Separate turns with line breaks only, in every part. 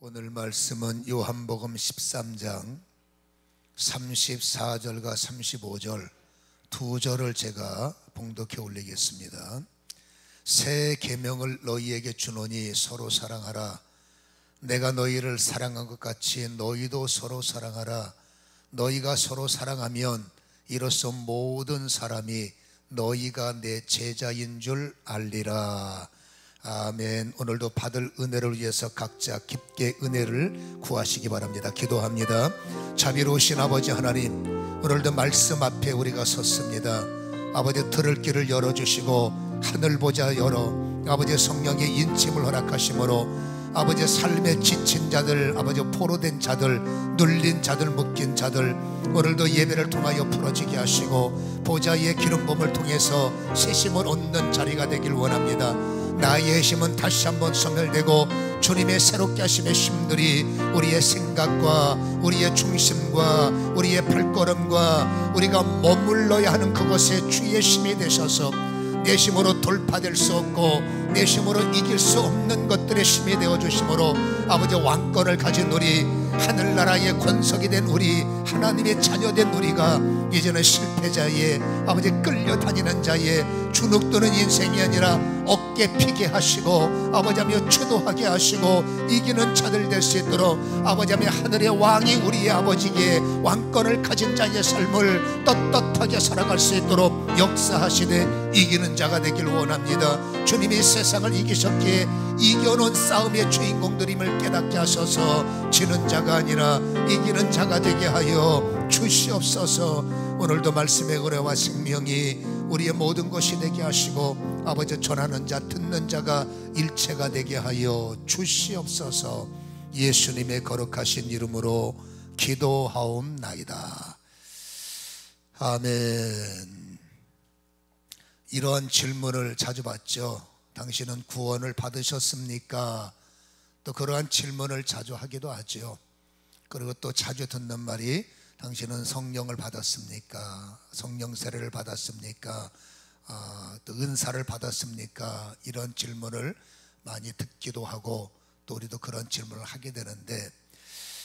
오늘 말씀은 요한복음 13장 34절과 35절 두 절을 제가 봉독해 올리겠습니다. 새 계명을 너희에게 주노니 서로 사랑하라. 내가 너희를 사랑한 것 같이 너희도 서로 사랑하라. 너희가 서로 사랑하면 이로써 모든 사람이 너희가 내 제자인 줄 알리라. 아멘. 오늘도 받을 은혜를 위해서 각자 깊게 은혜를 구하시기 바랍니다. 기도합니다. 자비로우신 아버지 하나님, 오늘도 말씀 앞에 우리가 섰습니다. 아버지, 들을 길을 열어주시고 하늘 보자 열어 아버지 성령의 인침을 허락하심으로 아버지 삶에 지친 자들, 아버지 포로된 자들, 눌린 자들, 묶인 자들 오늘도 예배를 통하여 풀어지게 하시고 보좌의 기름 부음을 통해서 새 힘을 얻는 자리가 되길 원합니다. 나의 힘은 다시 한번 소멸되고 주님의 새롭게 하심의 힘들이 우리의 생각과 우리의 중심과 우리의 발걸음과 우리가 머물러야 하는 그곳에 주의 힘이 되셔서 내 힘으로 돌파될 수 없고 내 힘으로 이길 수 없는 것들의 힘이 되어주심으로 아버지 왕권을 가진 우리, 하늘나라의 권속이 된 우리, 하나님의 자녀된 우리가 이제는 실패자의 아버지 끌려다니는 자의 주눅드는 인생이 아니라 어깨 피게 하시고 아버지하며 추도하게 하시고 이기는 자들 될 수 있도록 아버지하며 하늘의 왕이 우리의 아버지의 왕권을 가진 자의 삶을 떳떳하게 살아갈 수 있도록 역사하시되 이기는 자가 되길 원합니다. 주님이 세상을 이기셨기에 이겨놓은 싸움의 주인공들임을 깨닫게 하셔서 지는 자가 아니라 이기는 자가 되게 하여 주시옵소서. 오늘도 말씀의 은혜와 생명이 우리의 모든 것이 되게 하시고 아버지 전하는 자 듣는 자가 일체가 되게 하여 주시옵소서. 예수님의 거룩하신 이름으로 기도하옵나이다. 아멘. 이러한 질문을 자주 받죠. 당신은 구원을 받으셨습니까? 또 그러한 질문을 자주 하기도 하죠. 그리고 또 자주 듣는 말이 당신은 성령을 받았습니까? 성령 세례를 받았습니까? 또 은사를 받았습니까? 이런 질문을 많이 듣기도 하고 또 우리도 그런 질문을 하게 되는데,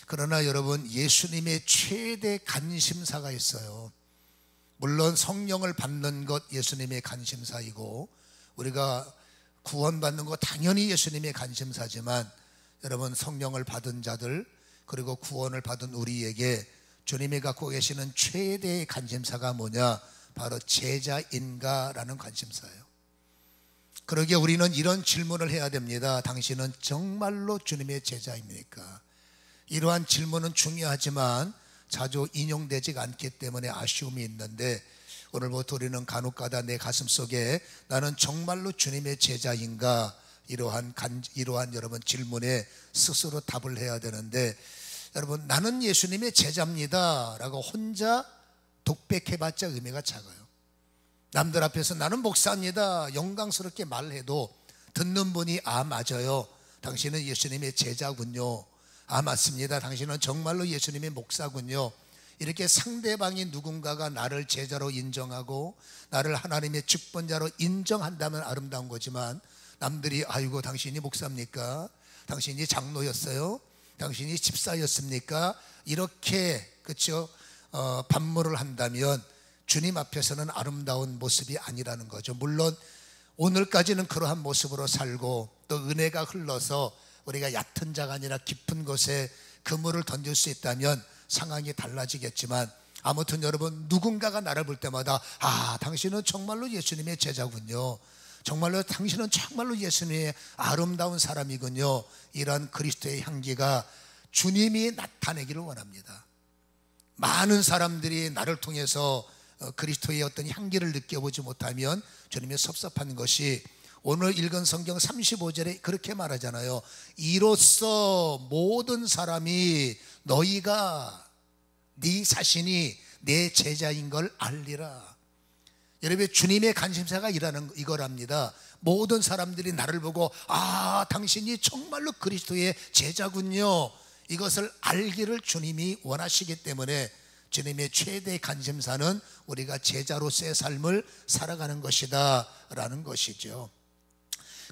그러나 여러분, 예수님의 최대 관심사가 있어요. 물론 성령을 받는 것 예수님의 관심사이고 우리가 구원받는 것 당연히 예수님의 관심사지만, 여러분, 성령을 받은 자들 그리고 구원을 받은 우리에게 주님이 갖고 계시는 최대의 관심사가 뭐냐? 바로 제자인가라는 관심사예요. 그러기에 우리는 이런 질문을 해야 됩니다. 당신은 정말로 주님의 제자입니까? 이러한 질문은 중요하지만 자주 인용되지 않기 때문에 아쉬움이 있는데, 오늘부터 우리는 간혹가다 내 가슴속에 나는 정말로 주님의 제자인가? 이러한 여러분 질문에 스스로 답을 해야 되는데, 여러분, 나는 예수님의 제자입니다 라고 혼자 독백해봤자 의미가 작아요. 남들 앞에서 나는 목사입니다 영광스럽게 말해도 듣는 분이 아, 맞아요, 당신은 예수님의 제자군요, 아, 맞습니다, 당신은 정말로 예수님의 목사군요, 이렇게 상대방이 누군가가 나를 제자로 인정하고 나를 하나님의 직분자로 인정한다면 아름다운 거지만, 남들이 아이고 당신이 목사입니까? 당신이 장로였어요? 당신이 집사였습니까? 이렇게 그렇죠? 반문을 한다면 주님 앞에서는 아름다운 모습이 아니라는 거죠. 물론 오늘까지는 그러한 모습으로 살고 또 은혜가 흘러서 우리가 얕은 자가 아니라 깊은 곳에 그물을 던질 수 있다면 상황이 달라지겠지만, 아무튼 여러분, 누군가가 나를 볼 때마다 아, 당신은 정말로 예수님의 제자군요, 정말로 당신은 정말로 예수님의 아름다운 사람이군요, 이런 그리스도의 향기가 주님이 나타내기를 원합니다. 많은 사람들이 나를 통해서 그리스도의 어떤 향기를 느껴보지 못하면 주님이 섭섭한 것이, 오늘 읽은 성경 35절에 그렇게 말하잖아요. 이로써 모든 사람이 너희가 네 자신이 내 제자인 걸 알리라. 여러분, 주님의 관심사가 이거랍니다. 모든 사람들이 나를 보고 아, 당신이 정말로 그리스도의 제자군요, 이것을 알기를 주님이 원하시기 때문에 주님의 최대 관심사는 우리가 제자로서의 삶을 살아가는 것이다 라는 것이죠.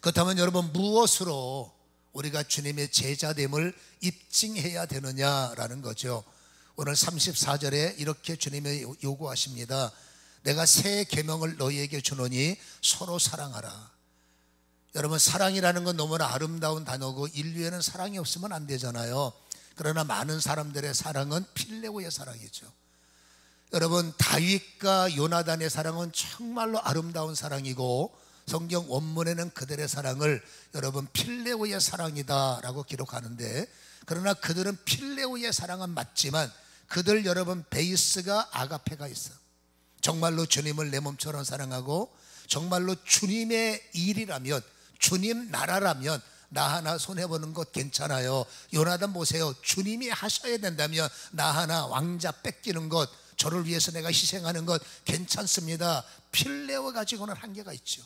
그렇다면 여러분, 무엇으로 우리가 주님의 제자됨을 입증해야 되느냐라는 거죠. 오늘 34절에 이렇게 주님이 요구하십니다. 내가 새 계명을 너희에게 주노니 서로 사랑하라. 여러분, 사랑이라는 건 너무나 아름다운 단어고 인류에는 사랑이 없으면 안 되잖아요. 그러나 많은 사람들의 사랑은 필레오의 사랑이죠. 여러분, 다윗과 요나단의 사랑은 정말로 아름다운 사랑이고 성경 원문에는 그들의 사랑을 여러분 필레오의 사랑이다라고 기록하는데, 그러나 그들은 필레오의 사랑은 맞지만 그들 여러분 베이스가 아가페가 있어. 정말로 주님을 내 몸처럼 사랑하고 정말로 주님의 일이라면, 주님 나라라면 나 하나 손해보는 것 괜찮아요. 요나단 보세요. 주님이 하셔야 된다면 나 하나 왕자 뺏기는 것, 저를 위해서 내가 희생하는 것 괜찮습니다. 필레오 가지고는 한계가 있죠.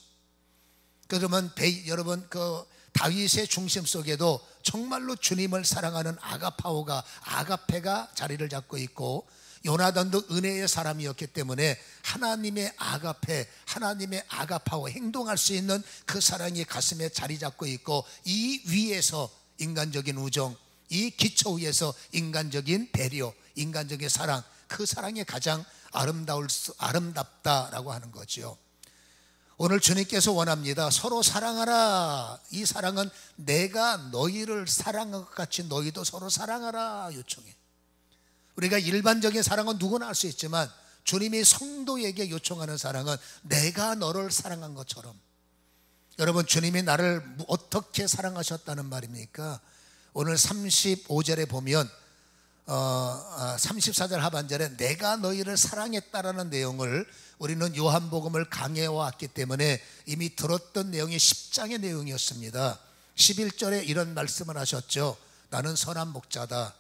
그러면 여러분 그 다윗의 중심 속에도 정말로 주님을 사랑하는 아가페가 자리를 잡고 있고, 요나단도 은혜의 사람이었기 때문에 하나님의 아가페, 하나님의 아가파워, 행동할 수 있는 그 사랑이 가슴에 자리 잡고 있고, 이 위에서 인간적인 우정, 이 기초 위에서 인간적인 배려, 인간적인 사랑, 그 사랑이 가장 아름답다라고 하는 거죠. 오늘 주님께서 원합니다. 서로 사랑하라. 이 사랑은 내가 너희를 사랑한 것 같이 너희도 서로 사랑하라 요청해. 우리가 일반적인 사랑은 누구나 할 수 있지만 주님이 성도에게 요청하는 사랑은 내가 너를 사랑한 것처럼. 여러분, 주님이 나를 어떻게 사랑하셨다는 말입니까? 오늘 35절에 보면 34절 하반절에 내가 너희를 사랑했다라는 내용을 우리는 요한복음을 강해해 왔기 때문에 이미 들었던 내용이 10장의 내용이었습니다. 11절에 이런 말씀을 하셨죠. 나는 선한 목자다.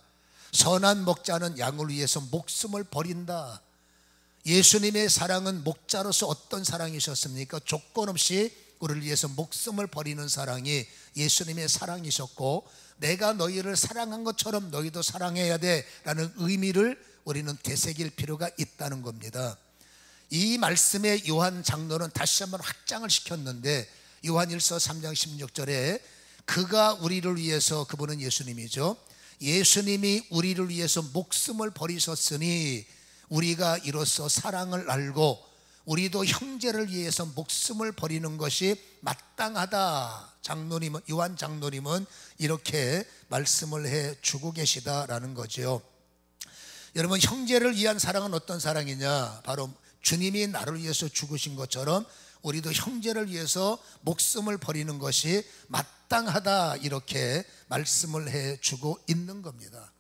선한 목자는 양을 위해서 목숨을 버린다. 예수님의 사랑은 목자로서 어떤 사랑이셨습니까? 조건 없이 우리를 위해서 목숨을 버리는 사랑이 예수님의 사랑이셨고, 내가 너희를 사랑한 것처럼 너희도 사랑해야 돼 라는 의미를 우리는 되새길 필요가 있다는 겁니다. 이 말씀에 요한 장로는 다시 한번 확장을 시켰는데, 요한일서 3장 16절에 그가 우리를 위해서, 그분은 예수님이죠, 예수님이 우리를 위해서 목숨을 버리셨으니 우리가 이로써 사랑을 알고 우리도 형제를 위해서 목숨을 버리는 것이 마땅하다. 장로님은, 요한 장로님은 이렇게 말씀을 해 주고 계시다라는 거죠. 여러분, 형제를 위한 사랑은 어떤 사랑이냐? 바로 주님이 나를 위해서 죽으신 것처럼 우리도 형제를 위해서 목숨을 버리는 것이 마땅하다, 이렇게 말씀을 해 주고 있는 겁니다.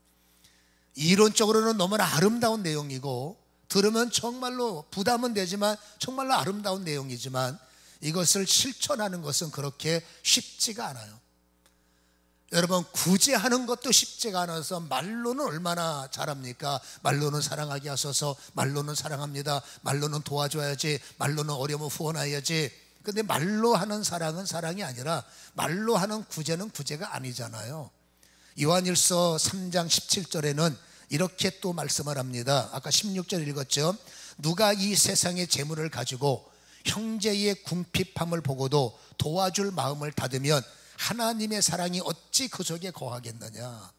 이론적으로는 너무나 아름다운 내용이고 들으면 정말로 부담은 되지만 정말로 아름다운 내용이지만 이것을 실천하는 것은 그렇게 쉽지가 않아요. 여러분, 구제하는 것도 쉽지가 않아서 말로는 얼마나 잘합니까? 말로는 사랑하게 하소서, 말로는 사랑합니다, 말로는 도와줘야지, 말로는 어려우면 후원해야지. 근데 말로 하는 사랑은 사랑이 아니라 말로 하는 구제는 구제가 아니잖아요. 요한일서 3장 17절에는 이렇게 또 말씀을 합니다. 아까 16절 읽었죠. 누가 이 세상의 재물을 가지고 형제의 궁핍함을 보고도 도와줄 마음을 닫으면 하나님의 사랑이 어찌 그 속에 거하겠느냐.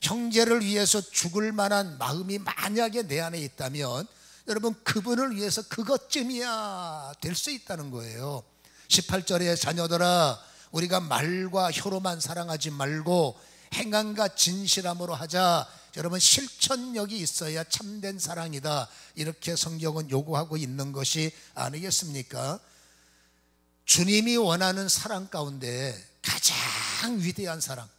형제를 위해서 죽을 만한 마음이 만약에 내 안에 있다면 여러분, 그분을 위해서 그것쯤이야 될 수 있다는 거예요. 18절에 자녀들아, 우리가 말과 혀로만 사랑하지 말고 행함과 진실함으로 하자. 여러분, 실천력이 있어야 참된 사랑이다, 이렇게 성경은 요구하고 있는 것이 아니겠습니까? 주님이 원하는 사랑 가운데 가장 위대한 사랑,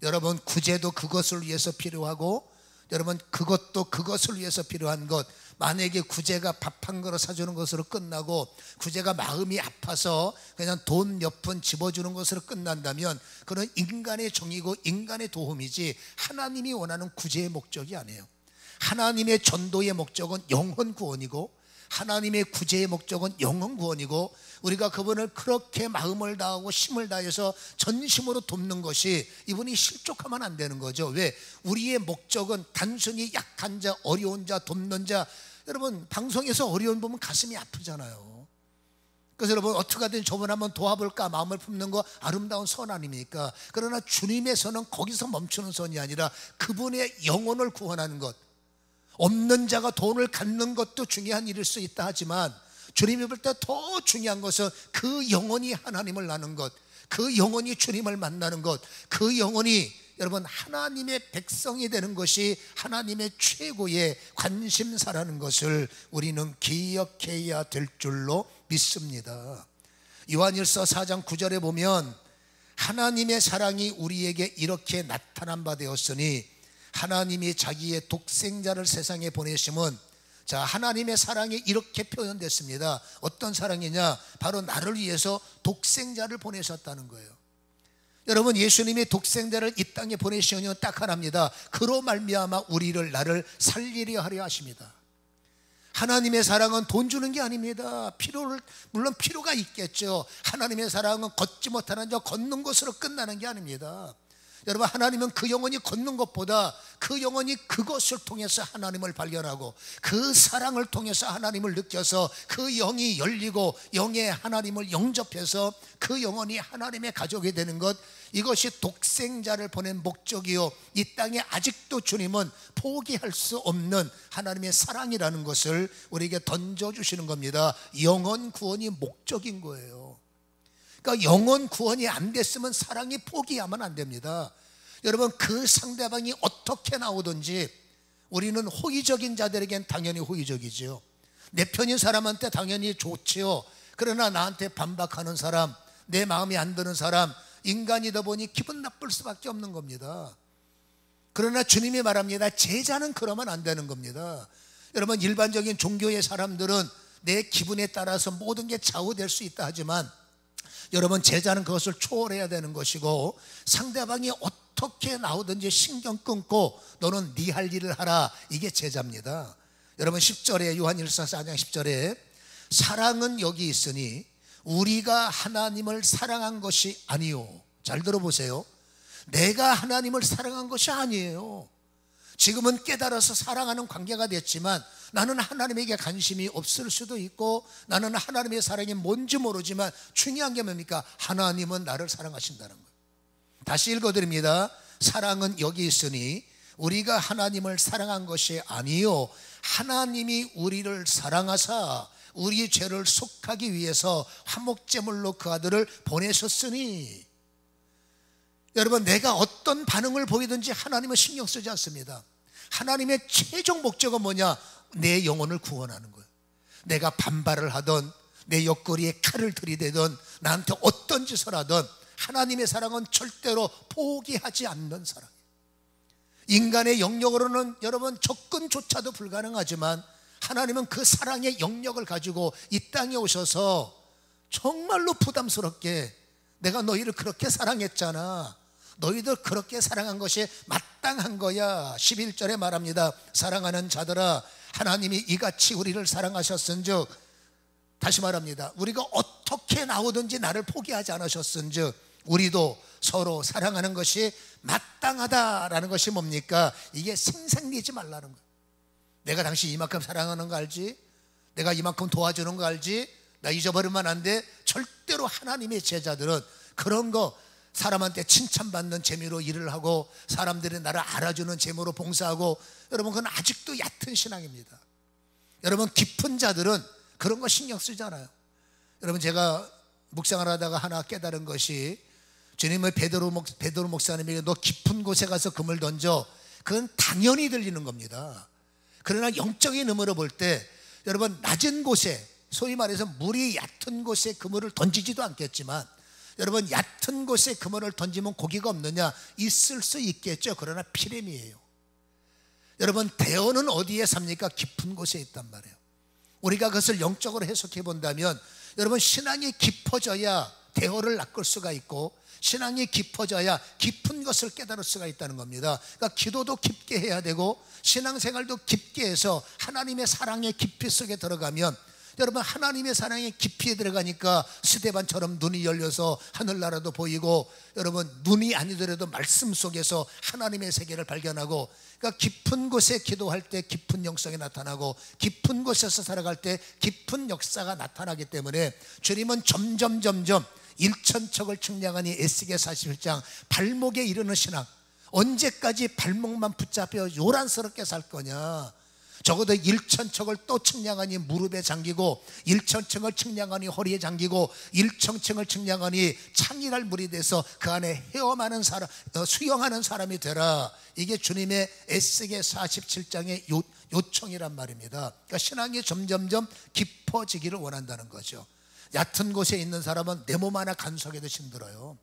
여러분, 구제도 그것을 위해서 필요하고, 여러분, 그것도 그것을 위해서 필요한 것. 만약에 구제가 밥 한 그릇 사주는 것으로 끝나고 구제가 마음이 아파서 그냥 돈 몇 푼 집어주는 것으로 끝난다면 그건 인간의 정의고 인간의 도움이지 하나님이 원하는 구제의 목적이 아니에요. 하나님의 전도의 목적은 영혼 구원이고 하나님의 구제의 목적은 영혼 구원이고, 우리가 그분을 그렇게 마음을 다하고 힘을 다해서 전심으로 돕는 것이, 이분이 실족하면 안 되는 거죠. 왜? 우리의 목적은 단순히 약한 자, 어려운 자 돕는 자. 여러분, 방송에서 어려운 보면 가슴이 아프잖아요. 그래서 여러분 어떻게 하든 저분 한번 도와볼까 마음을 품는 거 아름다운 선 아닙니까? 그러나 주님의 선은 거기서 멈추는 선이 아니라 그분의 영혼을 구원하는 것. 없는 자가 돈을 갖는 것도 중요한 일일 수 있다 하지만 주님이 볼 때 더 중요한 것은 그 영혼이 하나님을 아는 것, 그 영혼이 주님을 만나는 것, 그 영혼이 여러분 하나님의 백성이 되는 것이 하나님의 최고의 관심사라는 것을 우리는 기억해야 될 줄로 믿습니다. 요한일서 4장 9절에 보면 하나님의 사랑이 우리에게 이렇게 나타난 바 되었으니 하나님이 자기의 독생자를 세상에 보내심은, 자, 하나님의 사랑이 이렇게 표현됐습니다. 어떤 사랑이냐? 바로 나를 위해서 독생자를 보내셨다는 거예요. 여러분, 예수님이 독생자를 이 땅에 보내신 이유는 딱 하나입니다. 그로 말미암아 우리를, 나를 살리려 하려 하십니다. 하나님의 사랑은 돈 주는 게 아닙니다. 물론 필요가 있겠죠. 하나님의 사랑은 걷지 못하는 자 걷는 것으로 끝나는 게 아닙니다. 여러분, 하나님은 그 영혼이 걷는 것보다 그 영혼이 그것을 통해서 하나님을 발견하고 그 사랑을 통해서 하나님을 느껴서 그 영이 열리고 영의 하나님을 영접해서 그 영혼이 하나님의 가족이 되는 것, 이것이 독생자를 보낸 목적이요, 이 땅에 아직도 주님은 포기할 수 없는 하나님의 사랑이라는 것을 우리에게 던져주시는 겁니다. 영혼 구원이 목적인 거예요. 그러니까 영혼 구원이 안 됐으면 사랑이 포기하면 안 됩니다. 여러분, 그 상대방이 어떻게 나오든지 우리는 호의적인 자들에겐 당연히 호의적이죠. 내 편인 사람한테 당연히 좋지요. 그러나 나한테 반박하는 사람, 내 마음에 안 드는 사람, 인간이다 보니 기분 나쁠 수밖에 없는 겁니다. 그러나 주님이 말합니다. 제자는 그러면 안 되는 겁니다. 여러분, 일반적인 종교의 사람들은 내 기분에 따라서 모든 게 좌우될 수 있다 하지만 여러분, 제자는 그것을 초월해야 되는 것이고 상대방이 어떻게 나오든지 신경 끊고 너는 네 할 일을 하라, 이게 제자입니다. 여러분, 10절에 요한일서 4장 10절에 사랑은 여기 있으니 우리가 하나님을 사랑한 것이 아니요. 잘 들어보세요. 내가 하나님을 사랑한 것이 아니에요. 지금은 깨달아서 사랑하는 관계가 됐지만 나는 하나님에게 관심이 없을 수도 있고 나는 하나님의 사랑이 뭔지 모르지만 중요한 게 뭡니까? 하나님은 나를 사랑하신다는 거예요. 다시 읽어드립니다. 사랑은 여기 있으니 우리가 하나님을 사랑한 것이 아니요 하나님이 우리를 사랑하사 우리 죄를 속하기 위해서 화목제물로 그 아들을 보내셨으니. 여러분, 내가 어떤 반응을 보이든지 하나님은 신경 쓰지 않습니다. 하나님의 최종 목적은 뭐냐? 내 영혼을 구원하는 거예요. 내가 반발을 하던 내 옆구리에 칼을 들이대던 나한테 어떤 짓을 하던 하나님의 사랑은 절대로 포기하지 않는 사랑이에요. 인간의 영역으로는 여러분 접근조차도 불가능하지만 하나님은 그 사랑의 영역을 가지고 이 땅에 오셔서 정말로 부담스럽게 내가 너희를 그렇게 사랑했잖아, 너희들 그렇게 사랑한 것이 마땅한 거야. 11절에 말합니다. 사랑하는 자들아, 하나님이 이같이 우리를 사랑하셨은즉, 다시 말합니다. 우리가 어떻게 나오든지 나를 포기하지 않으셨은즉 우리도 서로 사랑하는 것이 마땅하다라는 것이 뭡니까? 이게 생색내지 말라는 거예요. 내가 당신 이만큼 사랑하는 거 알지? 내가 이만큼 도와주는 거 알지? 나 잊어버리면 안 돼. 절대로 하나님의 제자들은 그런 거, 사람한테 칭찬받는 재미로 일을 하고 사람들이 나를 알아주는 재미로 봉사하고, 여러분 그건 아직도 얕은 신앙입니다. 여러분, 깊은 자들은 그런 거 신경 쓰잖아요. 여러분, 제가 묵상을 하다가 하나 깨달은 것이, 주님의 베드로 목사님에게 너 깊은 곳에 가서 금을 던져, 그건 당연히 들리는 겁니다. 그러나 영적인 의미로 볼 때 여러분, 낮은 곳에, 소위 말해서 물이 얕은 곳에 그물을 던지지도 않겠지만 여러분, 얕은 곳에 그물을 던지면 고기가 없느냐? 있을 수 있겠죠. 그러나 피렘이에요. 여러분, 대어는 어디에 삽니까? 깊은 곳에 있단 말이에요. 우리가 그것을 영적으로 해석해 본다면 여러분, 신앙이 깊어져야 대어를 낚을 수가 있고 신앙이 깊어져야 깊은 것을 깨달을 수가 있다는 겁니다. 그러니까 기도도 깊게 해야 되고 신앙생활도 깊게 해서 하나님의 사랑의 깊이 속에 들어가면 여러분, 하나님의 사랑에 깊이 들어가니까 스데반처럼 눈이 열려서 하늘나라도 보이고, 여러분 눈이 아니더라도 말씀 속에서 하나님의 세계를 발견하고, 그러니까 깊은 곳에 기도할 때 깊은 영성이 나타나고, 깊은 곳에서 살아갈 때 깊은 역사가 나타나기 때문에 주님은 점점 일천척을 측량하니 에스겔 41장 발목에 이르는 신앙, 언제까지 발목만 붙잡혀 요란스럽게 살 거냐. 적어도 일천척을 또 측량하니 무릎에 잠기고, 일천척을 측량하니 허리에 잠기고, 일천척을 측량하니 창이랄 물이 돼서 그 안에 헤엄하는 사람, 수영하는 사람이 되라. 이게 주님의 에스겔 47장의 요청이란 말입니다. 그러니까 신앙이 점점 깊어지기를 원한다는 거죠. 얕은 곳에 있는 사람은 내 몸 하나 간수하기도 힘들어요.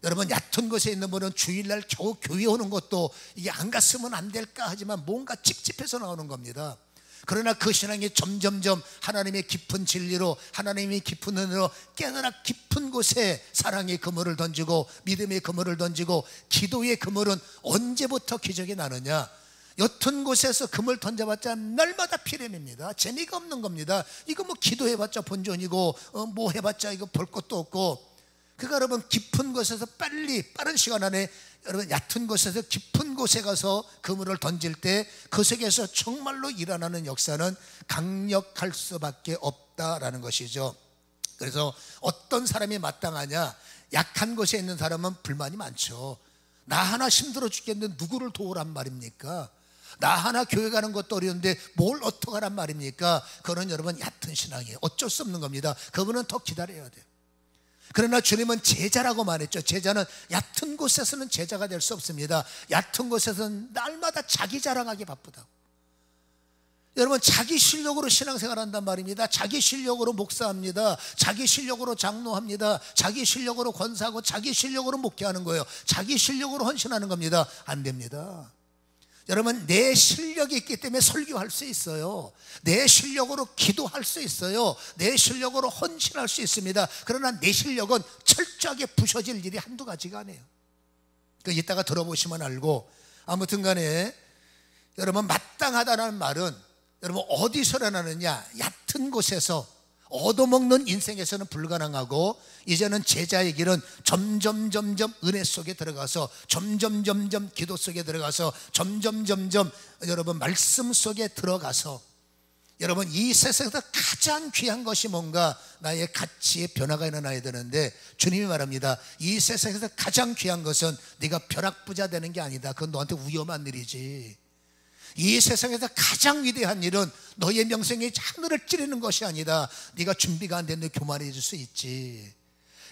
여러분, 얕은 곳에 있는 분은 주일날 겨우 교회 오는 것도 이게 안 갔으면 안 될까 하지만 뭔가 찝찝해서 나오는 겁니다. 그러나 그 신앙이 점점 하나님의 깊은 진리로, 하나님의 깊은 은혜로 깨달아 깊은 곳에 사랑의 그물을 던지고, 믿음의 그물을 던지고, 기도의 그물은 언제부터 기적이 나느냐. 옅은 곳에서 그물 던져봤자 날마다 피렘입니다. 재미가 없는 겁니다. 이거 뭐 기도해봤자 본전이고, 뭐 해봤자 이거 볼 것도 없고. 그러니까 여러분, 깊은 곳에서 빠른 시간 안에, 여러분 얕은 곳에서 깊은 곳에 가서 그물을 던질 때 그 속에서 정말로 일어나는 역사는 강력할 수밖에 없다라는 것이죠. 그래서 어떤 사람이 마땅하냐? 약한 곳에 있는 사람은 불만이 많죠. 나 하나 힘들어 죽겠는데 누구를 도우란 말입니까? 나 하나 교회 가는 것도 어려운데 뭘 어떡하란 말입니까? 그거는 여러분 얕은 신앙이에요. 어쩔 수 없는 겁니다. 그분은 더 기다려야 돼요. 그러나 주님은 제자라고 말했죠. 제자는 얕은 곳에서는 제자가 될 수 없습니다. 얕은 곳에서는 날마다 자기 자랑하기 바쁘다고. 여러분, 자기 실력으로 신앙생활 한단 말입니다. 자기 실력으로 목사합니다. 자기 실력으로 장로합니다. 자기 실력으로 권사하고, 자기 실력으로 목회하는 거예요. 자기 실력으로 헌신하는 겁니다. 안 됩니다. 여러분, 내 실력이 있기 때문에 설교할 수 있어요. 내 실력으로 기도할 수 있어요. 내 실력으로 헌신할 수 있습니다. 그러나 내 실력은 철저하게 부서질 일이 한두 가지가 아니에요. 이따가 들어보시면 알고, 아무튼 간에 여러분, 마땅하다는 말은 여러분 어디서 나느냐? 얕은 곳에서 얻어먹는 인생에서는 불가능하고, 이제는 제자의 길은 점점 은혜 속에 들어가서, 점점 기도 속에 들어가서, 점점 여러분 말씀 속에 들어가서, 여러분 이 세상에서 가장 귀한 것이 뭔가? 나의 가치의 변화가 일어나야 되는데, 주님이 말합니다. 이 세상에서 가장 귀한 것은 네가 벼락부자 되는 게 아니다. 그건 너한테 위험한 일이지. 이 세상에서 가장 위대한 일은 너의 명성이 하늘을 찌르는 것이 아니다. 네가 준비가 안 됐는데 교만해질 수 있지.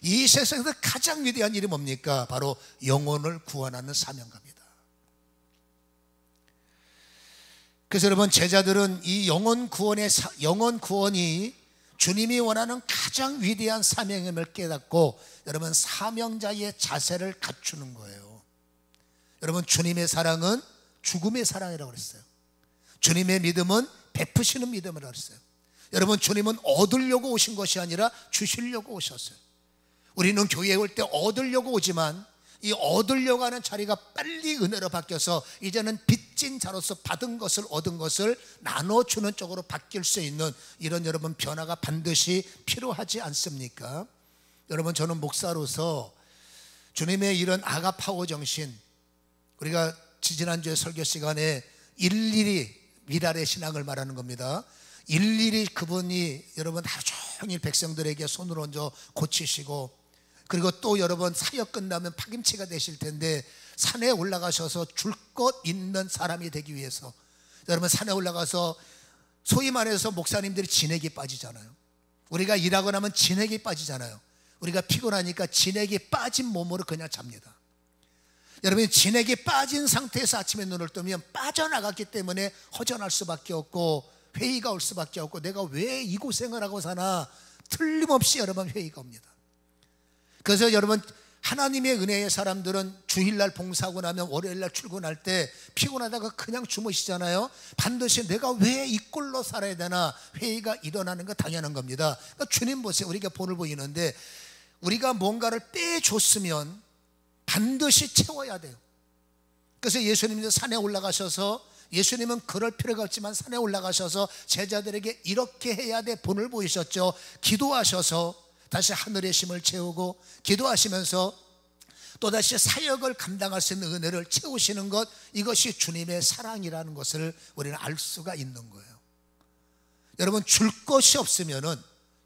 이 세상에서 가장 위대한 일이 뭡니까? 바로 영혼을 구원하는 사명감이다. 그래서 여러분, 제자들은 이 영혼 구원이 주님이 원하는 가장 위대한 사명임을 깨닫고, 여러분 사명자의 자세를 갖추는 거예요. 여러분, 주님의 사랑은 죽음의 사랑이라고 그랬어요. 주님의 믿음은 베푸시는 믿음이라고 그랬어요. 여러분, 주님은 얻으려고 오신 것이 아니라 주시려고 오셨어요. 우리는 교회에 올 때 얻으려고 오지만, 이 얻으려고 하는 자리가 빨리 은혜로 바뀌어서 이제는 빚진 자로서 받은 것을, 얻은 것을 나눠주는 쪽으로 바뀔 수 있는 이런 여러분 변화가 반드시 필요하지 않습니까? 여러분, 저는 목사로서 주님의 이런 아가파워 정신, 우리가 지난주에 설교 시간에 일일이 미랄의 신앙을 말하는 겁니다. 일일이 그분이 여러분 하루 종일 백성들에게 손을 얹어 고치시고, 그리고 또 여러분 사역 끝나면 파김치가 되실 텐데 산에 올라가셔서 줄 것 있는 사람이 되기 위해서, 여러분 산에 올라가서 소위 말해서 목사님들이 진액이 빠지잖아요. 우리가 일하고 나면 진액이 빠지잖아요. 우리가 피곤하니까 진액이 빠진 몸으로 그냥 잡니다. 여러분이 진액이 빠진 상태에서 아침에 눈을 뜨면 빠져나갔기 때문에 허전할 수밖에 없고, 회의가 올 수밖에 없고, 내가 왜 이 고생을 하고 사나, 틀림없이 여러분 회의가 옵니다. 그래서 여러분, 하나님의 은혜의 사람들은 주일날 봉사하고 나면 월요일날 출근할 때 피곤하다가 그냥 주무시잖아요. 반드시 내가 왜 이 꼴로 살아야 되나 회의가 일어나는 거 당연한 겁니다. 그러니까 주님 보세요. 우리가 본을 보이는데, 우리가 뭔가를 빼줬으면 반드시 채워야 돼요. 그래서 예수님도 산에 올라가셔서 예수님은 그럴 필요가 없지만 산에 올라가셔서 제자들에게 이렇게 해야 돼 본을 보이셨죠. 기도하셔서 다시 하늘의 힘을 채우고, 기도하시면서 또다시 사역을 감당할 수 있는 은혜를 채우시는 것, 이것이 주님의 사랑이라는 것을 우리는 알 수가 있는 거예요. 여러분, 줄 것이 없으면은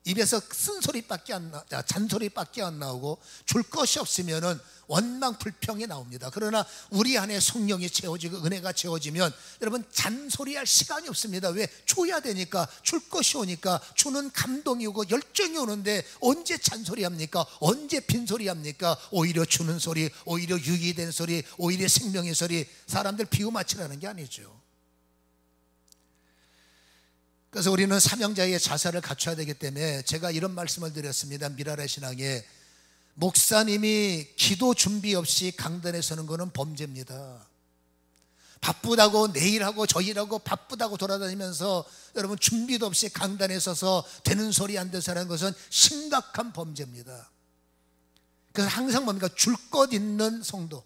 입에서 쓴소리밖에 안 잔소리밖에 안 나오고, 줄 것이 없으면은 원망 불평이 나옵니다. 그러나 우리 안에 성령이 채워지고 은혜가 채워지면 여러분 잔소리할 시간이 없습니다. 왜? 줘야 되니까, 줄 것이 오니까. 주는 감동이 오고 열정이 오는데 언제 잔소리합니까? 언제 빈소리합니까? 오히려 주는 소리, 오히려 유익된 소리, 오히려 생명의 소리. 사람들 비유 맞추라는 게 아니죠. 그래서 우리는 사명자의 자세를 갖춰야 되기 때문에 제가 이런 말씀을 드렸습니다. 미라레 신앙에 목사님이 기도 준비 없이 강단에 서는 것은 범죄입니다. 바쁘다고 내일하고 저일하고 바쁘다고 돌아다니면서 여러분 준비도 없이 강단에 서서 되는 소리 안 돼서 하는 것은 심각한 범죄입니다. 그래서 항상 뭡니까? 줄 것 있는 성도,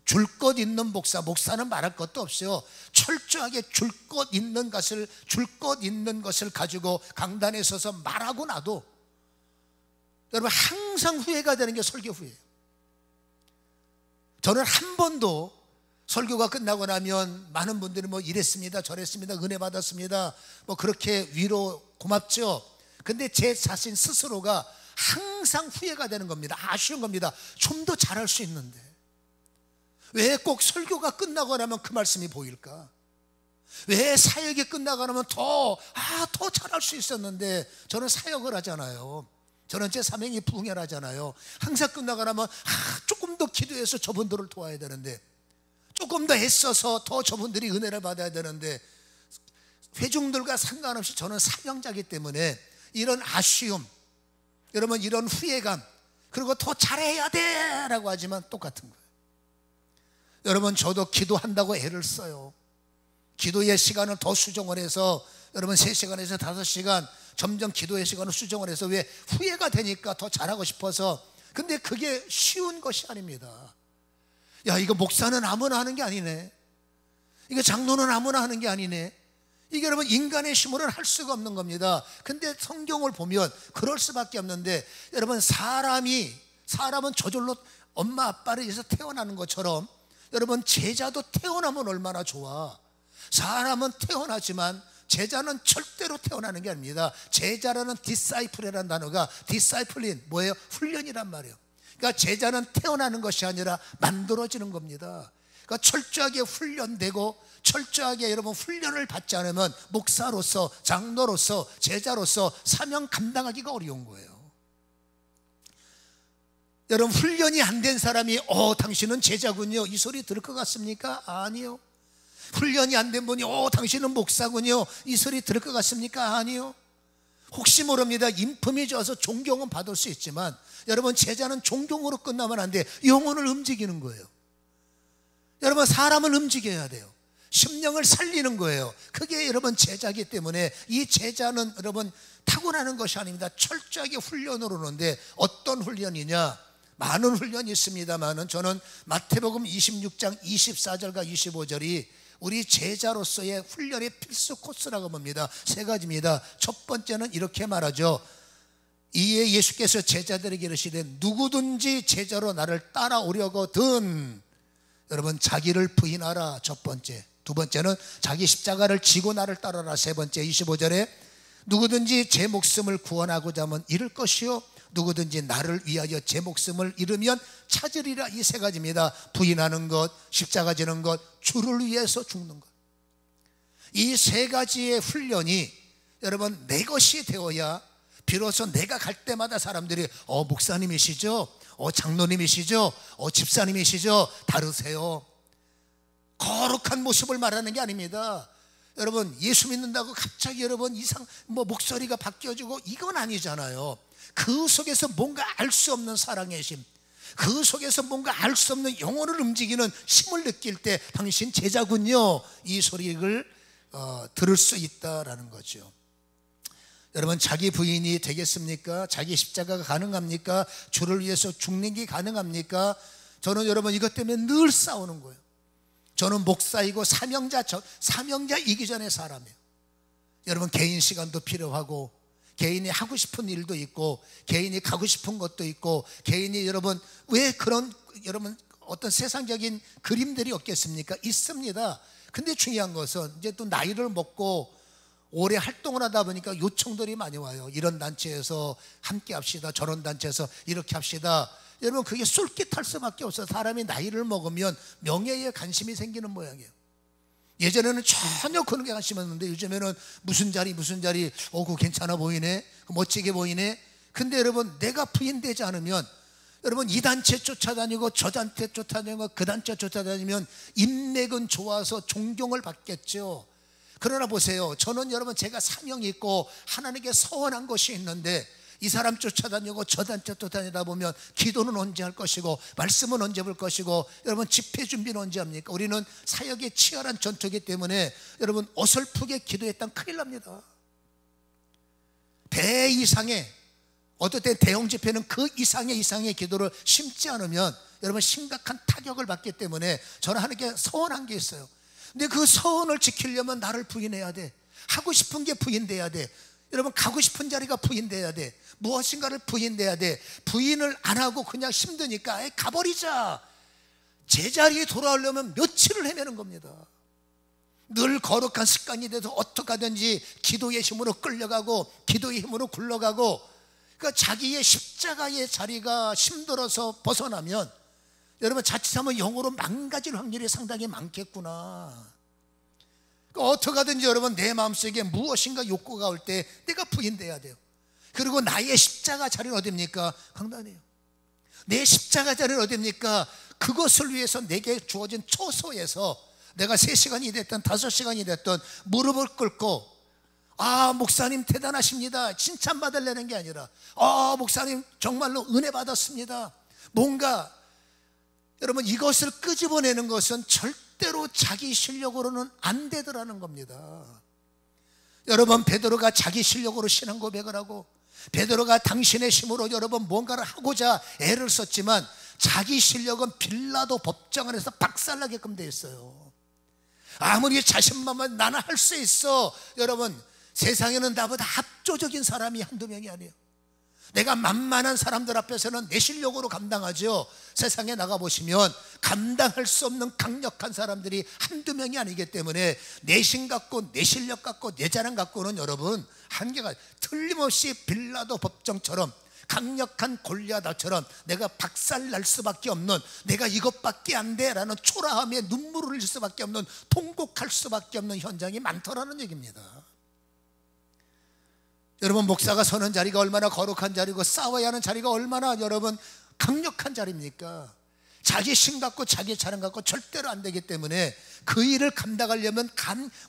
줄 것 있는 목사는 말할 것도 없어요. 철저하게 줄 것 있는 것을 가지고 강단에 서서 말하고 나도 여러분 항상 후회가 되는 게 설교 후회예요. 저는 한 번도 설교가 끝나고 나면 많은 분들이 뭐 이랬습니다, 저랬습니다, 은혜 받았습니다, 뭐 그렇게 위로 고맙죠. 근데 제 자신 스스로가 항상 후회가 되는 겁니다. 아쉬운 겁니다. 좀 더 잘할 수 있는데 왜 꼭 설교가 끝나고 나면 그 말씀이 보일까? 왜 사역이 끝나고 나면 더 잘할 수 있었는데. 저는 사역을 하잖아요. 저는 제 사명이 부흥회라잖아요. 항상 끝나고 나면 조금 더 기도해서 저분들을 도와야 되는데, 조금 더 애써서 더 저분들이 은혜를 받아야 되는데, 회중들과 상관없이 저는 사명자이기 때문에 이런 아쉬움, 여러분 이런 후회감, 그리고 더 잘해야 돼 라고 하지만 똑같은 거예요. 여러분 저도 기도한다고 애를 써요. 기도의 시간을 더 수정을 해서 여러분 3시간에서 5시간 점점 기도의 시간을 수정을 해서, 왜? 후회가 되니까 더 잘하고 싶어서. 근데 그게 쉬운 것이 아닙니다. 야, 이거 목사는 아무나 하는 게 아니네, 이거 장로는 아무나 하는 게 아니네, 이게 여러분 인간의 힘으로는 할 수가 없는 겁니다. 근데 성경을 보면 그럴 수밖에 없는데, 여러분 사람은 저절로 엄마 아빠를 위해서 태어나는 것처럼 여러분 제자도 태어나면 얼마나 좋아. 사람은 태어나지만 제자는 절대로 태어나는 게 아닙니다. 제자라는 디사이플이라는 단어가, 디사이플린 뭐예요? 훈련이란 말이에요. 그러니까 제자는 태어나는 것이 아니라 만들어지는 겁니다. 그러니까 철저하게 훈련되고, 철저하게 여러분 훈련을 받지 않으면 목사로서, 장로로서, 제자로서 사명 감당하기가 어려운 거예요. 여러분 훈련이 안 된 사람이 당신은 제자군요, 이 소리 들을 것 같습니까? 아니요. 훈련이 안 된 분이 당신은 목사군요, 이 소리 들을 것 같습니까? 아니요. 혹시 모릅니다. 인품이 좋아서 존경은 받을 수 있지만 여러분 제자는 존경으로 끝나면 안 돼. 영혼을 움직이는 거예요. 여러분 사람을 움직여야 돼요. 심령을 살리는 거예요. 그게 여러분 제자이기 때문에 이 제자는 여러분 타고나는 것이 아닙니다. 철저하게 훈련을 오는데, 어떤 훈련이냐? 많은 훈련이 있습니다만은 저는 마태복음 26장 24절과 25절이 우리 제자로서의 훈련의 필수 코스라고 봅니다. 3가지입니다. 첫 번째는 이렇게 말하죠. 이에 예수께서 제자들에게 이르시되 누구든지 제자로 나를 따라오려거든 여러분 자기를 부인하라. 첫 번째. 두 번째는 자기 십자가를 지고 나를 따라라. 세 번째 25절에 누구든지 제 목숨을 구원하고자 하면 잃을 것이요 누구든지 나를 위하여 제 목숨을 잃으면 찾으리라. 이 3가지입니다. 부인하는 것, 십자가 지는 것, 주를 위해서 죽는 것. 이 3가지의 훈련이 여러분 내 것이 되어야 비로소 내가 갈 때마다 사람들이 목사님이시죠? 장로님이시죠? 집사님이시죠? 다르세요. 거룩한 모습을 말하는 게 아닙니다. 여러분 예수 믿는다고 갑자기 여러분 목소리가 바뀌어지고 이건 아니잖아요. 그 속에서 뭔가 알 수 없는 사랑의 힘, 그 속에서 뭔가 알 수 없는 영혼을 움직이는 힘을 느낄 때 당신 제자군요, 이 소리를 들을 수 있다라는 거죠. 여러분 자기 부인이 되겠습니까? 자기 십자가가 가능합니까? 주를 위해서 죽는 게 가능합니까? 저는 여러분 이것 때문에 늘 싸우는 거예요. 저는 목사이고 사명자이기 전에 사람이에요. 여러분, 개인 시간도 필요하고, 개인이 하고 싶은 일도 있고, 개인이 가고 싶은 것도 있고, 개인이 여러분 왜 그런 여러분 어떤 세상적인 그림들이 없겠습니까? 있습니다. 근데 중요한 것은 이제 또 나이를 먹고 오래 활동을 하다 보니까 요청들이 많이 와요. 이런 단체에서 함께 합시다, 저런 단체에서 이렇게 합시다. 여러분, 그게 쏠깃할 수밖에 없어요. 사람이 나이를 먹으면 명예에 관심이 생기는 모양이에요. 예전에는 전혀 그런 게 관심 없는데 요즘에는 무슨 자리 그거 괜찮아 보이네, 멋지게 보이네. 근데 여러분, 내가 부인되지 않으면, 여러분, 이 단체 쫓아다니고 저 단체 쫓아다니고 그 단체 쫓아다니면 인맥은 좋아서 존경을 받겠죠. 그러나 보세요, 저는 여러분 제가 사명이 있고 하나님께 서원한 것이 있는데 이 사람 쫓아다니고 저 단체 쫓아다니다 보면 기도는 언제 할 것이고 말씀은 언제 볼 것이고, 여러분 집회 준비는 언제 합니까? 우리는 사역에 치열한 전투이기 때문에 여러분 어설프게 기도했다면 큰일 납니다. 배 이상의, 어떨 때 대형 집회는 그 이상의 기도를 심지 않으면 여러분 심각한 타격을 받기 때문에 저는 하나님께 서원한 게 있어요. 근데 그 서원을 지키려면 나를 부인해야 돼. 하고 싶은 게 부인돼야 돼. 여러분, 가고 싶은 자리가 부인돼야 돼. 무엇인가를 부인돼야 돼. 부인을 안 하고 그냥 힘드니까 가버리자. 제자리에 돌아오려면 며칠을 헤매는 겁니다. 늘 거룩한 습관이 돼서 어떻게 하든지 기도의 힘으로 끌려가고 기도의 힘으로 굴러가고, 그러니까 자기의 십자가의 자리가 힘들어서 벗어나면 여러분 자칫하면 영으로 망가질 확률이 상당히 많겠구나. 그러니까 어떻게 하든지 여러분 내 마음속에 무엇인가 욕구가 올 때 내가 부인돼야 돼요. 그리고 나의 십자가 자리는 어디입니까? 강단이에요. 내 십자가 자리는 어디입니까? 그것을 위해서 내게 주어진 초소에서 내가 3시간이 됐든 5시간이 됐든 무릎을 꿇고, 목사님 대단하십니다, 칭찬받으려는 게 아니라, 목사님 정말로 은혜 받았습니다, 뭔가 여러분 이것을 끄집어내는 것은 절대로 자기 실력으로는 안 되더라는 겁니다. 여러분, 베드로가 자기 실력으로 신앙 고백을 하고, 베드로가 당신의 힘으로 여러분 뭔가를 하고자 애를 썼지만 자기 실력은 빌라도 법정 안에서 박살나게끔 돼 있어요. 아무리 자신만만 나는 할 수 있어, 여러분 세상에는 나보다 압도적인 사람이 한두 명이 아니에요. 내가 만만한 사람들 앞에서는 내 실력으로 감당하죠. 세상에 나가보시면 감당할 수 없는 강력한 사람들이 한두 명이 아니기 때문에 내 힘 갖고 내 실력 갖고 내 자랑 갖고는 여러분 한계가, 틀림없이 빌라도 법정처럼 강력한 골리앗처럼 내가 박살 날 수밖에 없는, 내가 이것밖에 안 돼라는 초라함에 눈물을 흘릴 수밖에 없는, 통곡할 수밖에 없는 현장이 많더라는 얘기입니다. 여러분, 목사가 서는 자리가 얼마나 거룩한 자리고 싸워야 하는 자리가 얼마나 여러분 강력한 자리입니까? 자기 신 갖고 자기 자랑 갖고 절대로 안 되기 때문에 그 일을 감당하려면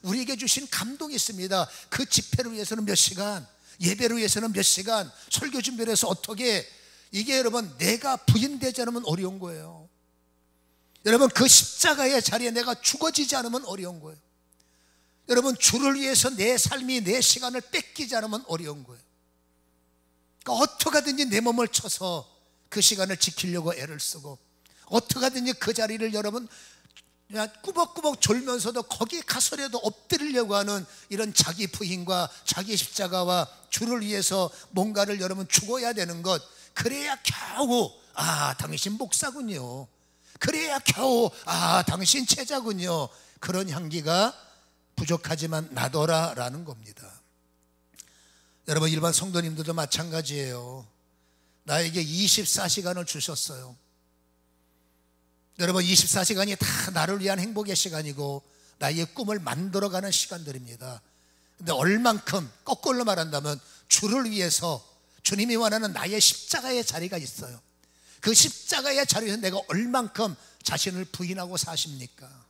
우리에게 주신 감동이 있습니다. 그 집회를 위해서는 몇 시간, 예배를 위해서는 몇 시간, 설교 준비를 해서 어떻게, 이게 여러분 내가 부인되지 않으면 어려운 거예요. 여러분, 그 십자가의 자리에 내가 죽어지지 않으면 어려운 거예요. 여러분, 주를 위해서 내 삶이, 내 시간을 뺏기지 않으면 어려운 거예요. 그러니까 어떻게 하든지 내 몸을 쳐서 그 시간을 지키려고 애를 쓰고, 어떻게 하든지 그 자리를 여러분 그냥 꾸벅꾸벅 졸면서도 거기 가서라도 엎드리려고 하는 이런 자기 부인과 자기 십자가와 주를 위해서 뭔가를 여러분 죽어야 되는 것, 그래야 겨우 당신 목사군요, 그래야 겨우 당신 제자군요, 그런 향기가 부족하지만 나더라라는 겁니다. 여러분, 일반 성도님들도 마찬가지예요. 나에게 24시간을 주셨어요. 여러분, 24시간이 다 나를 위한 행복의 시간이고 나의 꿈을 만들어가는 시간들입니다. 근데 얼만큼, 거꾸로 말한다면 주를 위해서 주님이 원하는 나의 십자가의 자리가 있어요. 그 십자가의 자리에서 내가 얼만큼 자신을 부인하고 사십니까?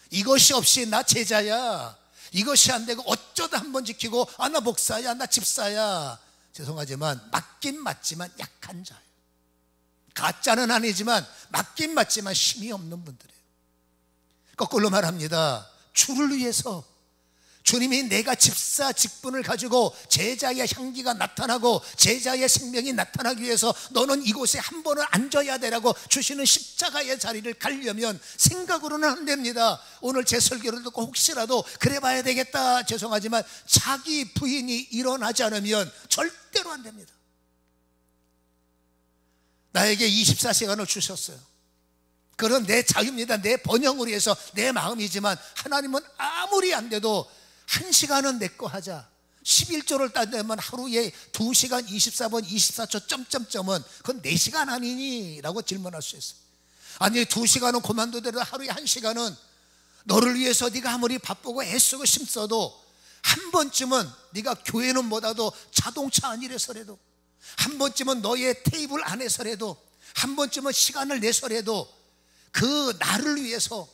이것이 없이 나 제자야, 이것이 안 되고 어쩌다 한번 지키고 나 목사야, 나 집사야, 죄송하지만 맞긴 맞지만 약한 자예요. 가짜는 아니지만 맞긴 맞지만 힘이 없는 분들이에요. 거꾸로 말합니다. 주를 위해서, 주님이 내가 집사 직분을 가지고 제자의 향기가 나타나고 제자의 생명이 나타나기 위해서 너는 이곳에 한 번은 앉아야 되라고 주시는 십자가의 자리를 가려면 생각으로는 안 됩니다. 오늘 제 설교를 듣고 혹시라도 그래 봐야 되겠다, 죄송하지만 자기 부인이 일어나지 않으면 절대로 안 됩니다. 나에게 24시간을 주셨어요. 그건 내 자유입니다. 내 번영을 위해서 내 마음이지만 하나님은 아무리 안 돼도 1시간은 내 거 하자. 11조를 따지면 하루에 2시간 24분 24초 점점점은 그건 4시간 아니니? 라고 질문할 수 있어요. 아니 2시간은 그만두더라도 하루에 1시간은 너를 위해서 네가 아무리 바쁘고 애쓰고 힘써도 한 번쯤은 네가 교회는 뭐라도 자동차 안이래서라도 한 번쯤은 너의 테이블 안에서라도 한 번쯤은 시간을 내서라도 그 나를 위해서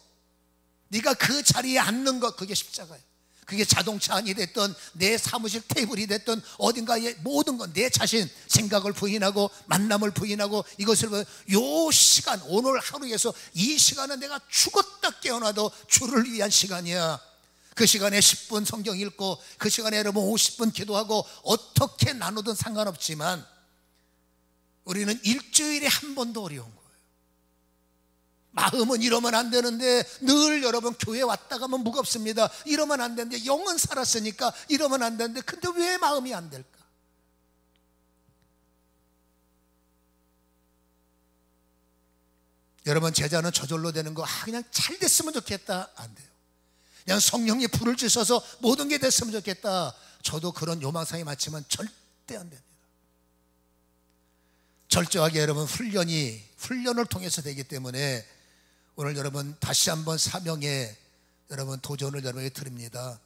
네가 그 자리에 앉는 것, 그게 십자가예요. 그게 자동차 안이 됐든 내 사무실 테이블이 됐든 어딘가에 모든 건 내 자신 생각을 부인하고 만남을 부인하고 이것을 요 시간, 오늘 하루에서 이 시간은 내가 죽었다 깨어나도 주를 위한 시간이야. 그 시간에 10분 성경 읽고 그 시간에 여러분 50분 기도하고 어떻게 나누든 상관없지만 우리는 일주일에 한 번도 어려운 거예요. 마음은 이러면 안 되는데 늘 여러분 교회 왔다 가면 무겁습니다. 이러면 안 되는데 영은 살았으니까 이러면 안 되는데 근데 왜 마음이 안 될까? 여러분 제자는 저절로 되는 거 그냥 잘 됐으면 좋겠다, 안 돼요. 그냥 성령이 불을 주셔서 모든 게 됐으면 좋겠다, 저도 그런 요망상이 많지만 절대 안 됩니다. 철저하게 여러분 훈련을 통해서 되기 때문에 오늘 여러분 다시 한번 사명에 여러분 도전을 여러분에게 드립니다.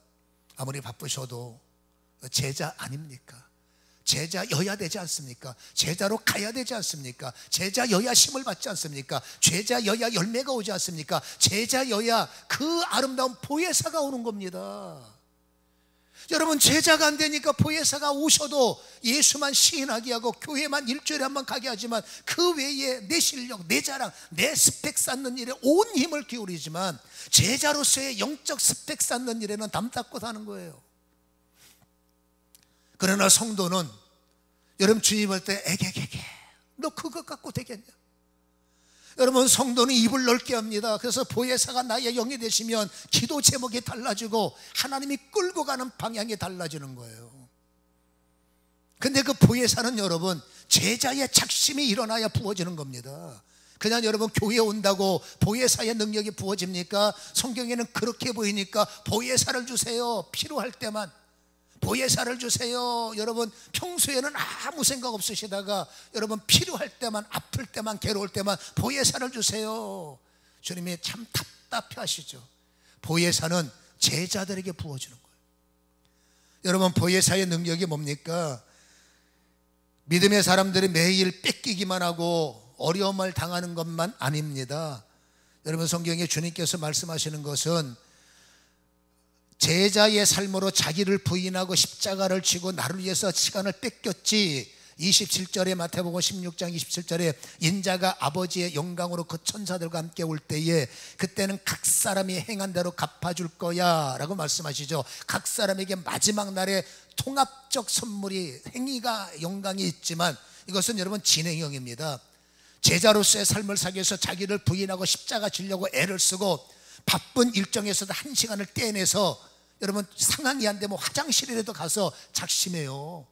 아무리 바쁘셔도 제자 아닙니까? 제자여야 되지 않습니까? 제자로 가야 되지 않습니까? 제자여야 힘을 받지 않습니까? 제자여야 열매가 오지 않습니까? 제자여야 그 아름다운 보혜사가 오는 겁니다. 여러분 제자가 안 되니까 보혜사가 오셔도 예수만 시인하게 하고 교회만 일주일에 한 번 가게 하지만 그 외에 내 실력, 내 자랑, 내 스펙 쌓는 일에 온 힘을 기울이지만 제자로서의 영적 스펙 쌓는 일에는 담 닦고 사는 거예요. 그러나 성도는 여러분 주님 볼 때 에게게게 너 그것 갖고 되겠냐? 여러분 성도는 입을 넓게 합니다. 그래서 보혜사가 나의 영이 되시면 기도 제목이 달라지고 하나님이 끌고 가는 방향이 달라지는 거예요. 근데 그 보혜사는 여러분 제자의 작심이 일어나야 부어지는 겁니다. 그냥 여러분 교회 온다고 보혜사의 능력이 부어집니까? 성경에는 그렇게 보이니까 보혜사를 주세요. 필요할 때만 보혜사를 주세요. 여러분 평소에는 아무 생각 없으시다가 여러분 필요할 때만, 아플 때만, 괴로울 때만 보혜사를 주세요. 주님이 참 답답해 하시죠. 보혜사는 제자들에게 부어주는 거예요. 여러분 보혜사의 능력이 뭡니까? 믿음의 사람들이 매일 뺏기기만 하고 어려움을 당하는 것만 아닙니다. 여러분 성경에 주님께서 말씀하시는 것은 제자의 삶으로 자기를 부인하고 십자가를 지고 나를 위해서 시간을 뺏겼지. 27절에 마태복음 16장 27절에 인자가 아버지의 영광으로 그 천사들과 함께 올 때에 그때는 각 사람이 행한 대로 갚아줄 거야 라고 말씀하시죠. 각 사람에게 마지막 날에 통합적 선물이, 행위가 영광이 있지만 이것은 여러분 진행형입니다. 제자로서의 삶을 살기 위해서 자기를 부인하고 십자가 지려고 애를 쓰고 바쁜 일정에서도 1시간을 떼내서 여러분 상황이 안 되면 화장실이라도 가서 작심해요.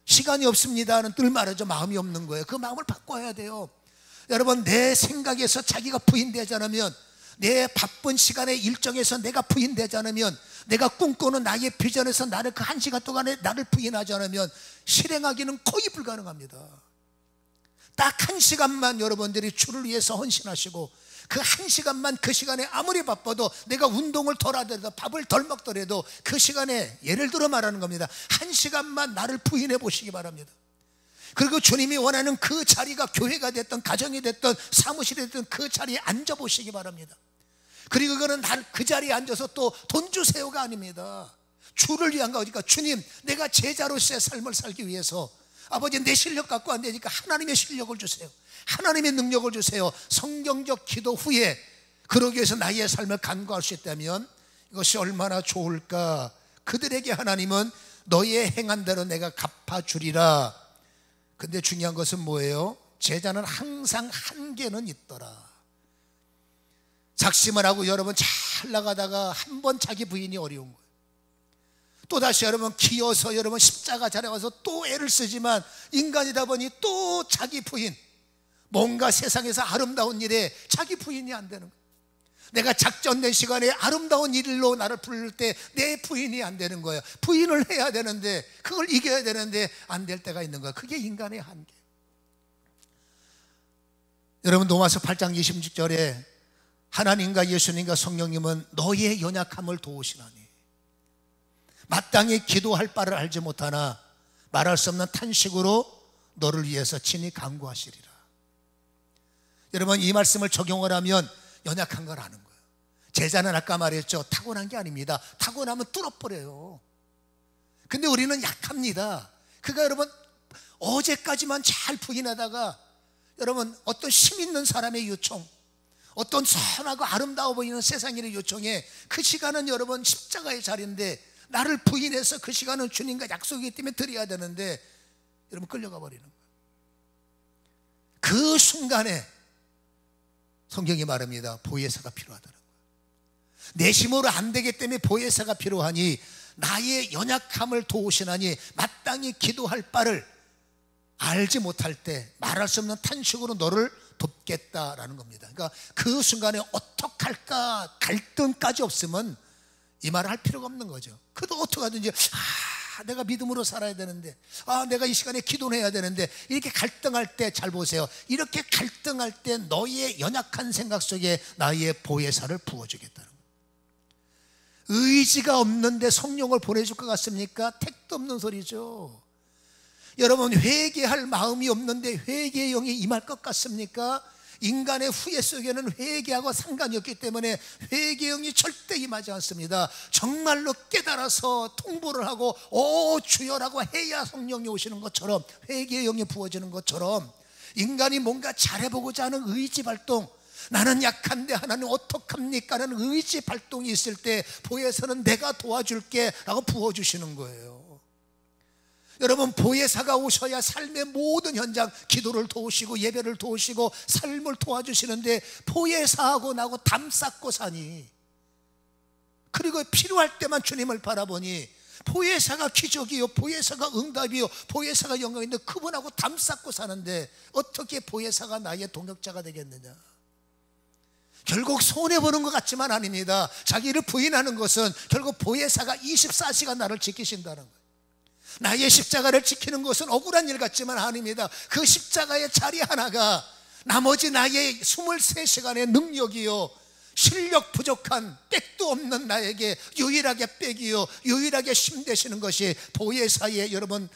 시간이 없습니다는 늘 말하죠. 마음이 없는 거예요. 그 마음을 바꿔야 돼요. 여러분 내 생각에서 자기가 부인되지 않으면, 내 바쁜 시간의 일정에서 내가 부인되지 않으면, 내가 꿈꾸는 나의 비전에서 나를 그 1시간 동안에 나를 부인하지 않으면 실행하기는 거의 불가능합니다. 딱 1시간만 여러분들이 주를 위해서 헌신하시고 그 1시간만, 그 시간에 아무리 바빠도 내가 운동을 덜 하더라도 밥을 덜 먹더라도 그 시간에, 예를 들어 말하는 겁니다, 1시간만 나를 부인해 보시기 바랍니다. 그리고 주님이 원하는 그 자리가 교회가 됐든 가정이 됐든 사무실이 됐든 그 자리에 앉아 보시기 바랍니다. 그리고 그거는 난 그 자리에 앉아서 또 돈 주세요가 아닙니다. 주를 위한 거니까 주님 내가 제자로서의 삶을 살기 위해서 아버지 내 실력 갖고 안 되니까 하나님의 실력을 주세요. 하나님의 능력을 주세요. 성경적 기도 후에 그러기 위해서 나의 삶을 간구할 수 있다면 이것이 얼마나 좋을까. 그들에게 하나님은 너희의 행한 대로 내가 갚아주리라. 근데 중요한 것은 뭐예요? 제자는 항상 한계는 있더라. 작심을 하고 여러분 잘 나가다가 한 번 자기 부인이 어려운 거예요. 또다시 여러분 기어서 여러분 십자가 자리에 와서 또 애를 쓰지만 인간이다 보니 또 자기 부인, 뭔가 세상에서 아름다운 일에 자기 부인이 안 되는 거예요. 내가 작전된 시간에 아름다운 일로 나를 부를 때 내 부인이 안 되는 거예요. 부인을 해야 되는데, 그걸 이겨야 되는데 안 될 때가 있는 거예요. 그게 인간의 한계. 여러분 로마서 8장 26절에 하나님과 예수님과 성령님은 너희의 연약함을 도우시나니 마땅히 기도할 바를 알지 못하나 말할 수 없는 탄식으로 너를 위해서 친히 간구하시리라. 여러분 이 말씀을 적용을 하면 연약한 걸 아는 거예요. 제자는 아까 말했죠, 타고난 게 아닙니다. 타고나면 뚫어버려요. 근데 우리는 약합니다. 그러니까 여러분 어제까지만 잘 부인하다가 여러분 어떤 힘 있는 사람의 요청, 어떤 선하고 아름다워 보이는 세상인의 요청에 그 시간은 여러분 십자가의 자리인데 나를 부인해서 그 시간은 주님과 약속이기 때문에 드려야 되는데 여러분 끌려가 버리는 거예요. 그 순간에 성경이 말합니다. 보혜사가 필요하다는 거예요. 내 힘으로 안 되기 때문에 보혜사가 필요하니 나의 연약함을 도우시나니 마땅히 기도할 바를 알지 못할 때 말할 수 없는 탄식으로 너를 돕겠다라는 겁니다. 그러니까 그 순간에 어떡할까 갈등까지 없으면 이 말을 할 필요가 없는 거죠. 그도 어떡하든지 내가 믿음으로 살아야 되는데, 내가 이 시간에 기도를 해야 되는데, 이렇게 갈등할 때 잘 보세요. 이렇게 갈등할 때 너희의 연약한 생각 속에 나의 보혜사를 부어주겠다는 거예요. 의지가 없는데 성령을 보내줄 것 같습니까? 택도 없는 소리죠. 여러분 회개할 마음이 없는데 회개의 영이 임할 것 같습니까? 인간의 후회 속에는 회개하고 상관이 없기 때문에 회개의 영이 절대 임하지 않습니다. 정말로 깨달아서 통보를 하고 주여라고 해야 성령이 오시는 것처럼, 회개의 영이 부어지는 것처럼 인간이 뭔가 잘해보고자 하는 의지 발동, 나는 약한데 하나님 어떡합니까? 라는 의지 발동이 있을 때 보혜사는 내가 도와줄게 라고 부어주시는 거예요. 여러분 보혜사가 오셔야 삶의 모든 현장, 기도를 도우시고 예배를 도우시고 삶을 도와주시는데 보혜사하고 나하고 담 쌓고 사니, 그리고 필요할 때만 주님을 바라보니 보혜사가 기적이요, 보혜사가 응답이요, 보혜사가 영광인데 그분하고 담 쌓고 사는데 어떻게 보혜사가 나의 동역자가 되겠느냐. 결국 손해보는 것 같지만 아닙니다. 자기를 부인하는 것은 결국 보혜사가 24시간 나를 지키신다는 거예요. 나의 십자가를 지키는 것은 억울한 일 같지만 아닙니다. 그 십자가의 자리 하나가 나머지 나의 23시간의 능력이요, 실력 부족한 백도 없는 나에게 유일하게 백이요, 유일하게 힘 되시는 것이 보혜사의 여러분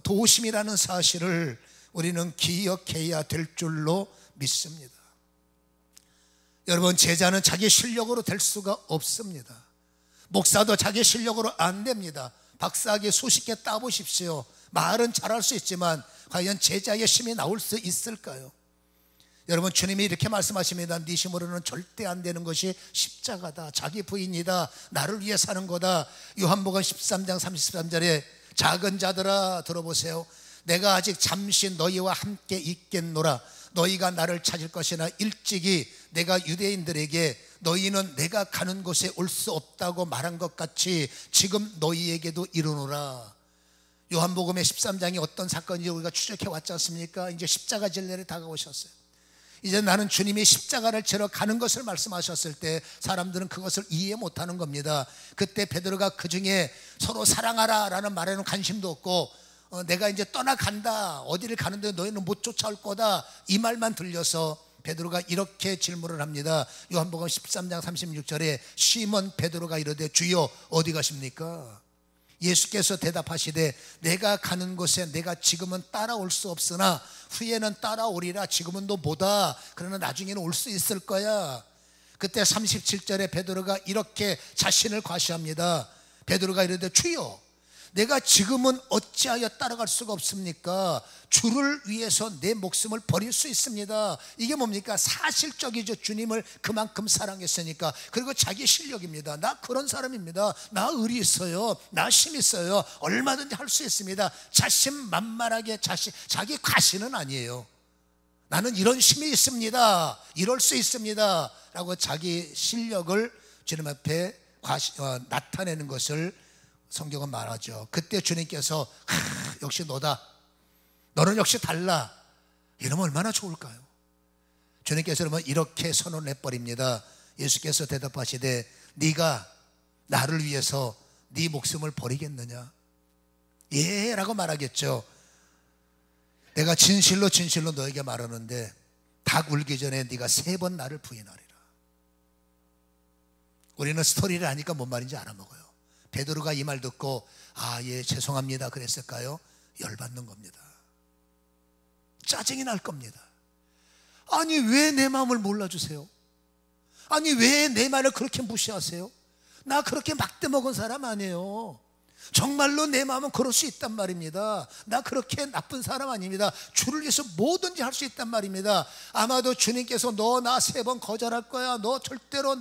도우심이라는 사실을 우리는 기억해야 될 줄로 믿습니다. 여러분 제자는 자기 실력으로 될 수가 없습니다. 목사도 자기 실력으로 안 됩니다. 박사학위 수십 개 따보십시오. 말은 잘할 수 있지만 과연 제자의 힘이 나올 수 있을까요? 여러분 주님이 이렇게 말씀하십니다. 네 힘으로는 절대 안 되는 것이 십자가다, 자기 부인이다, 나를 위해 사는 거다. 요한복음 13장 33절에 작은 자들아 들어보세요. 내가 아직 잠시 너희와 함께 있겠노라. 너희가 나를 찾을 것이나 일찍이 내가 유대인들에게 너희는 내가 가는 곳에 올 수 없다고 말한 것 같이 지금 너희에게도 이르노라. 요한복음의 13장이 어떤 사건인지 우리가 추적해 왔지 않습니까? 이제 십자가 질 날이 다가오셨어요. 이제 나는 주님이 십자가를 지러 가는 것을 말씀하셨을 때 사람들은 그것을 이해 못하는 겁니다. 그때 베드로가 그 중에 서로 사랑하라 라는 말에는 관심도 없고 내가 이제 떠나간다, 어디를 가는데 너희는 못 쫓아올 거다, 이 말만 들려서 베드로가 이렇게 질문을 합니다. 요한복음 13장 36절에 시몬 베드로가 이르되 주여 어디 가십니까? 예수께서 대답하시되 내가 가는 곳에 내가 지금은 따라올 수 없으나 후에는 따라오리라. 지금은 너 못와, 그러나 나중에는 올 수 있을 거야. 그때 37절에 베드로가 이렇게 자신을 과시합니다. 베드로가 이르되 주여 내가 지금은 어찌하여 따라갈 수가 없습니까? 주를 위해서 내 목숨을 버릴 수 있습니다. 이게 뭡니까? 사실적이죠. 주님을 그만큼 사랑했으니까. 그리고 자기 실력입니다. 나 그런 사람입니다. 나 의리 있어요. 나 힘 있어요. 얼마든지 할 수 있습니다. 자신만만하게 자기 과신은 아니에요. 나는 이런 힘이 있습니다. 이럴 수 있습니다. 라고 자기 실력을 주님 앞에 나타내는 것을 성경은 말하죠. 그때 주님께서 역시 너다, 너는 역시 달라, 이러면 얼마나 좋을까요? 주님께서 그러면 이렇게 선언해 버립니다. 예수께서 대답하시되 네가 나를 위해서 네 목숨을 버리겠느냐? 예 라고 말하겠죠. 내가 진실로 진실로 너에게 말하는데 닭 울기 전에 네가 3번 나를 부인하리라. 우리는 스토리를 아니까 뭔 말인지 알아먹어요. 베드로가 이 말 듣고 예 죄송합니다 그랬을까요? 열받는 겁니다. 짜증이 날 겁니다. 아니 왜 내 마음을 몰라주세요? 아니 왜 내 말을 그렇게 무시하세요? 나 그렇게 막대 먹은 사람 아니에요. 정말로 내 마음은 그럴 수 있단 말입니다. 나 그렇게 나쁜 사람 아닙니다. 주를 위해서 뭐든지 할 수 있단 말입니다. 아마도 주님께서 너 나 3번 거절할 거야, 너 절대로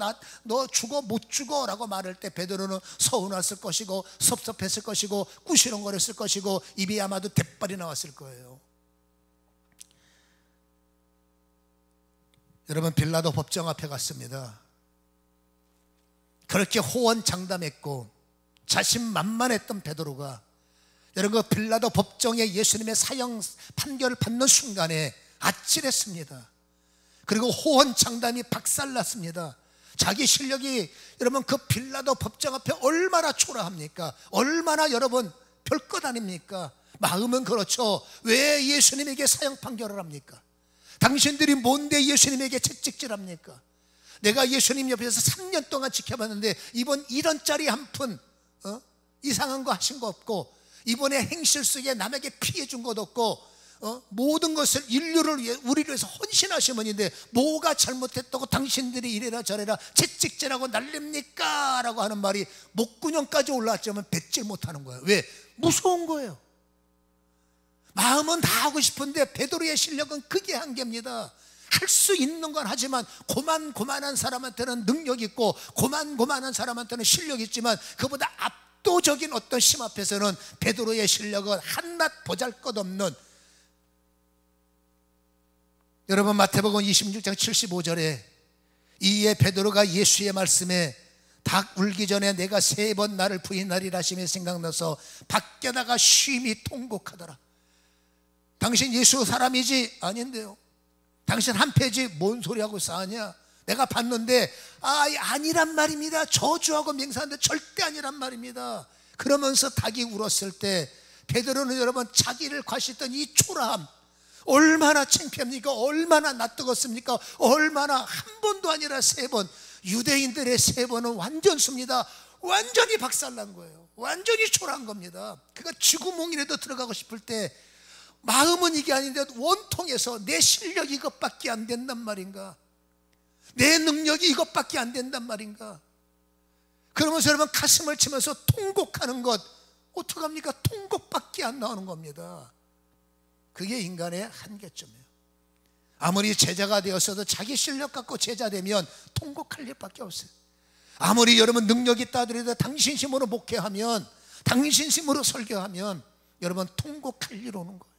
너 죽어 못 죽어 라고 말할 때 베드로는 서운했을 것이고 섭섭했을 것이고 꾸시렁거렸을 것이고 입이 아마도 대빨이 나왔을 거예요. 여러분 빌라도 법정 앞에 갔습니다. 그렇게 호언장담했고 자신만만했던 베드로가 여러분 그 빌라도 법정에 예수님의 사형 판결을 받는 순간에 아찔했습니다. 그리고 호언장담이 박살났습니다. 자기 실력이 여러분 그 빌라도 법정 앞에 얼마나 초라합니까? 얼마나 여러분 별것 아닙니까? 마음은 그렇죠. 왜 예수님에게 사형 판결을 합니까? 당신들이 뭔데 예수님에게 채찍질합니까? 내가 예수님 옆에서 3년 동안 지켜봤는데 이번 1원짜리 한 푼 이상한 거 하신 거 없고 이번에 행실 속에 남에게 피해 준 것 없고 모든 것을 인류를 위해 우리를 위해서 헌신하신 분인데 뭐가 잘못했다고 당신들이 이래라 저래라 채찍질하고 난립니까? 라고 하는 말이 목구녕까지 올라왔지만 뱉질 못하는 거예요. 왜? 무서운 거예요. 마음은 다 하고 싶은데 베드로의 실력은 그게 한계입니다. 할 수 있는 건 하지만 고만고만한 사람한테는 능력 있고 고만고만한 사람한테는 실력 있지만 그보다 압도적인 어떤 힘 앞에서는 베드로의 실력은 한낱 보잘것없는. 여러분 마태복음 26장 75절에 이에 베드로가 예수의 말씀에 닭 울기 전에 내가 3번 나를 부인하리라 하심이 생각나서 밖에 나가 쉼이 통곡하더라. 당신 예수 사람이지? 아닌데요. 당신 한패지? 뭔 소리하고 싸우냐? 내가 봤는데 아니란 말입니다. 저주하고 맹세하는데 절대 아니란 말입니다. 그러면서 닭이 울었을 때 베드로는 여러분 자기를 과시했던 이 초라함 얼마나 창피합니까? 얼마나 낯뜨겁습니까? 얼마나 한 번도 아니라 3번. 유대인들의 3번은 완전 수입니다. 완전히 박살난 거예요. 완전히 초라한 겁니다. 그가 쥐구멍이라도 들어가고 싶을 때 마음은 이게 아닌데 원통해서 내 실력이 이것밖에 안 된단 말인가? 내 능력이 이것밖에 안 된단 말인가? 그러면서 여러분 가슴을 치면서 통곡하는 것 어떡합니까? 통곡밖에 안 나오는 겁니다. 그게 인간의 한계점이에요. 아무리 제자가 되었어도 자기 실력 갖고 제자 되면 통곡할 일밖에 없어요. 아무리 여러분 능력이 있다 하더라도 당신 힘으로 목회하면 당신 힘으로 설교하면 여러분 통곡할 일 오는 거예요.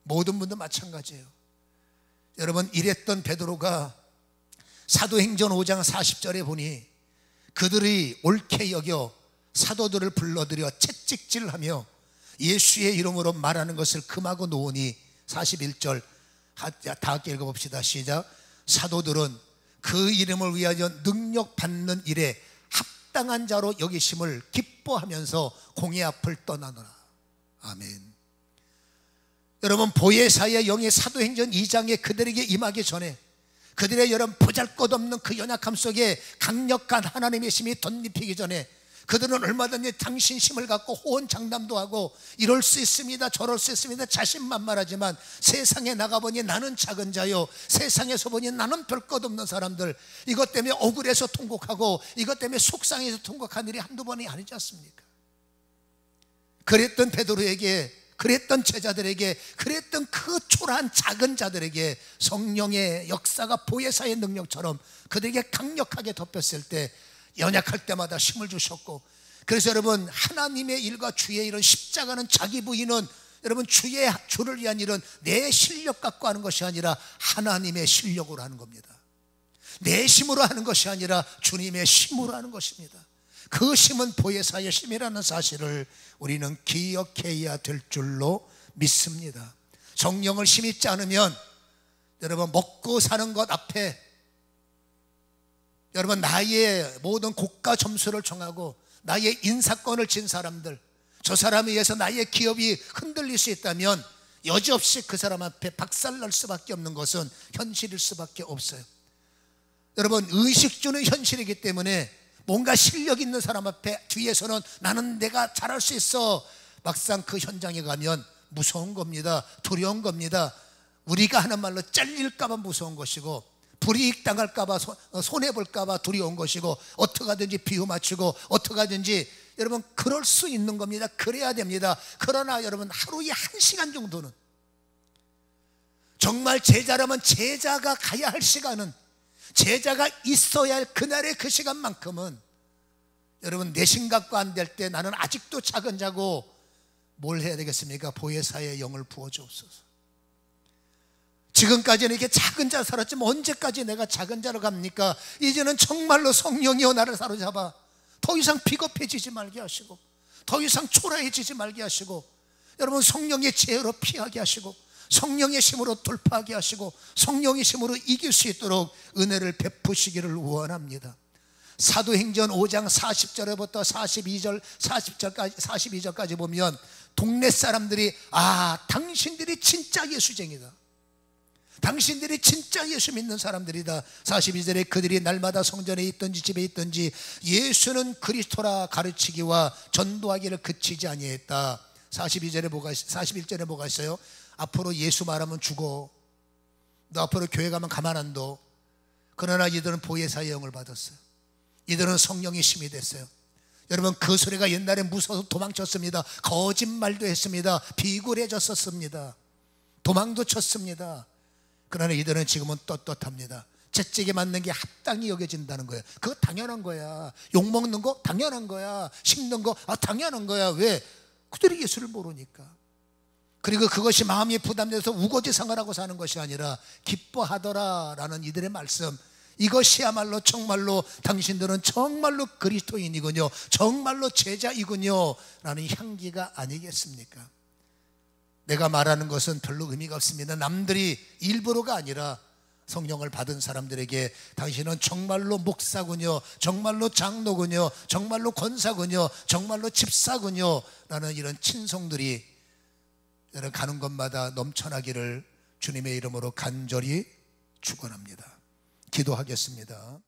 모든 분도 마찬가지예요. 여러분 이랬던 베드로가 사도행전 5장 40절에 보니 그들이 옳게 여겨 사도들을 불러들여 채찍질하며 예수의 이름으로 말하는 것을 금하고 놓으니 41절 다 함께 읽어봅시다. 시작. 사도들은 그 이름을 위하여 능력 받는 일에 합당한 자로 여기심을 기뻐하면서 공의 앞을 떠나노라. 아멘. 여러분 보혜사의 영이 사도행전 2장에 그들에게 임하기 전에 그들의 여러분 보잘것없는 그 연약함 속에 강력한 하나님의 힘이 덧입히기 전에 그들은 얼마든지 당신 힘을 갖고 호언장담도 하고 이럴 수 있습니다 저럴 수 있습니다 자신만만하지만 세상에 나가보니 나는 작은 자요 세상에서 보니 나는 별것 없는 사람들 이것 때문에 억울해서 통곡하고 이것 때문에 속상해서 통곡한 일이 한두 번이 아니지 않습니까? 그랬던 베드로에게, 그랬던 제자들에게, 그랬던 그 초라한 작은 자들에게 성령의 역사가 보혜사의 능력처럼 그들에게 강력하게 덮였을 때 연약할 때마다 힘을 주셨고, 그래서 여러분, 하나님의 일과 주의 일은, 십자가는, 자기 부인은 여러분 주를 위한 일은 내 실력 갖고 하는 것이 아니라 하나님의 실력으로 하는 겁니다. 내 힘으로 하는 것이 아니라 주님의 힘으로 하는 것입니다. 그 힘은 보혜사의 힘이라는 사실을 우리는 기억해야 될 줄로 믿습니다. 성령을 힘입지 않으면 여러분, 먹고 사는 것 앞에 여러분, 나의 모든 고가 점수를 정하고 나의 인사권을 진 사람들, 저 사람에 의해서 나의 기업이 흔들릴 수 있다면 여지없이 그 사람 앞에 박살날 수밖에 없는 것은 현실일 수밖에 없어요. 여러분, 의식주는 현실이기 때문에 뭔가 실력 있는 사람 앞에 뒤에서는 나는 내가 잘할 수 있어, 막상 그 현장에 가면 무서운 겁니다. 두려운 겁니다. 우리가 하는 말로 잘릴까 봐 무서운 것이고, 불이익 당할까 봐, 손해볼까 봐 두려운 것이고, 어떻게 하든지 비유 맞추고 어떻게 하든지 여러분 그럴 수 있는 겁니다. 그래야 됩니다. 그러나 여러분, 하루에 1시간 정도는 정말 제자라면 제자가 가야 할 시간은, 제자가 있어야 할 그날의 그 시간만큼은 여러분, 내 생각과 안 될 때 나는 아직도 작은 자고 뭘 해야 되겠습니까? 보혜사의 영을 부어주옵소서. 지금까지는 이렇게 작은 자 살았지만 언제까지 내가 작은 자로 갑니까? 이제는 정말로 성령이여 나를 사로잡아 더 이상 비겁해지지 말게 하시고, 더 이상 초라해지지 말게 하시고, 여러분 성령의 지혜로 피하게 하시고, 성령의 힘으로 돌파하게 하시고, 성령의 힘으로 이길 수 있도록 은혜를 베푸시기를 원합니다. 사도행전 5장 40절부터 42절까지 보면 동네 사람들이, 아, 당신들이 진짜 예수쟁이다, 당신들이 진짜 예수 믿는 사람들이다. 42절에 그들이 날마다 성전에 있든지 집에 있든지 예수는 그리스도라 가르치기와 전도하기를 그치지 아니했다. 41절에 뭐가 있어요? 앞으로 예수 말하면 죽어, 너 앞으로 교회 가면 가만 안 둬. 그러나 이들은 보혜사의 영을 받았어요. 이들은 성령의 힘이 됐어요. 여러분, 그 소리가 옛날에 무서워서 도망쳤습니다. 거짓말도 했습니다. 비굴해졌었습니다. 도망도 쳤습니다. 그러나 이들은 지금은 떳떳합니다. 채찍에 맞는 게 합당히 여겨진다는 거예요. 그거 당연한 거야. 욕먹는 거 당연한 거야. 씹는 거 당연한 거야. 왜? 그들이 예수를 모르니까. 그리고 그것이 마음이 부담돼서 우거지상을 하고 사는 것이 아니라 기뻐하더라라는 이들의 말씀, 이것이야말로 정말로 당신들은 정말로 그리스도인이군요, 정말로 제자이군요 라는 향기가 아니겠습니까? 내가 말하는 것은 별로 의미가 없습니다. 남들이 일부러가 아니라 성령을 받은 사람들에게 당신은 정말로 목사군요, 정말로 장로군요, 정말로 권사군요, 정말로 집사군요 라는 이런 친송들이 여러분 가는 곳마다 넘쳐나기를 주님의 이름으로 간절히 축원합니다. 기도하겠습니다.